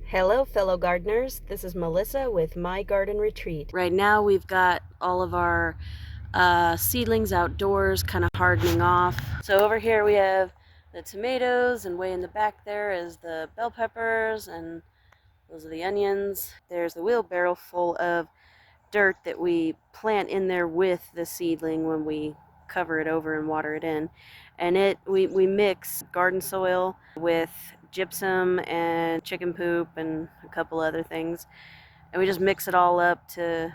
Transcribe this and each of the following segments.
Hello fellow gardeners, this is Melissa with My Garden Retreat. Right now we've got all of our seedlings outdoors kind of hardening off. So over here we have the tomatoes, and way in the back there is the bell peppers, and those are the onions. There's the wheelbarrow full of dirt that we plant in there with the seedling when we cover it over and water it in. And we mix garden soil with gypsum and chicken poop and a couple other things, and we just mix it all up to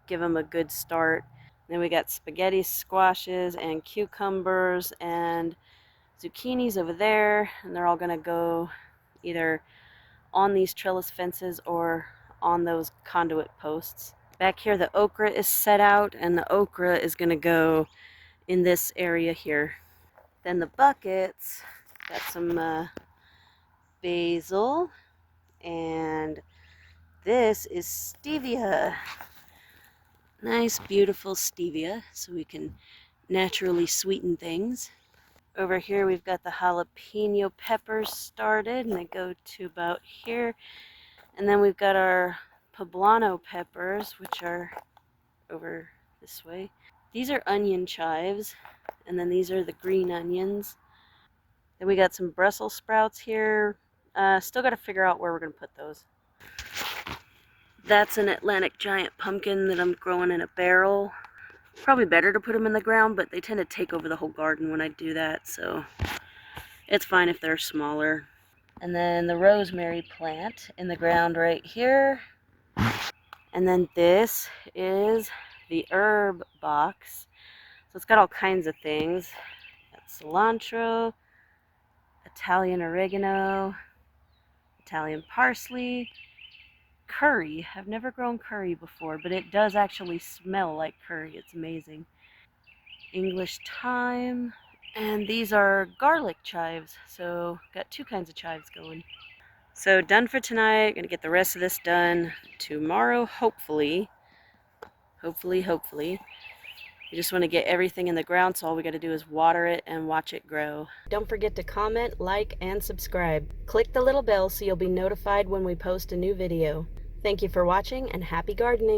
give them a good start. Then we got spaghetti squashes and cucumbers and zucchinis over there, and they're all gonna go either on these trellis fences or on those conduit posts. Back here the okra is set out, and the okra is gonna go in this area here. Then the buckets got some basil, and this is stevia. Nice beautiful stevia, so we can naturally sweeten things. Over here we've got the jalapeno peppers started, and they go to about here. And then we've got our poblano peppers, which are over this way. These are onion chives, and then these are the green onions. Then we got some Brussels sprouts here. Still got to figure out where we're going to put those. That's an Atlantic giant pumpkin that I'm growing in a barrel. Probably better to put them in the ground, but they tend to take over the whole garden when I do that, so it's fine if they're smaller. And then the rosemary plant in the ground right here. And then this is the herb box. So it's got all kinds of things. Got cilantro, Italian oregano, Italian parsley, curry. I've never grown curry before, but it does actually smell like curry. It's amazing. English thyme, and these are garlic chives. So got two kinds of chives going. So done for tonight. Gonna get the rest of this done tomorrow, hopefully. Hopefully. We just want to get everything in the ground, so all we got to do is water it and watch it grow. Don't forget to comment, like, and subscribe. Click the little bell so you'll be notified when we post a new video. Thank you for watching, and happy gardening!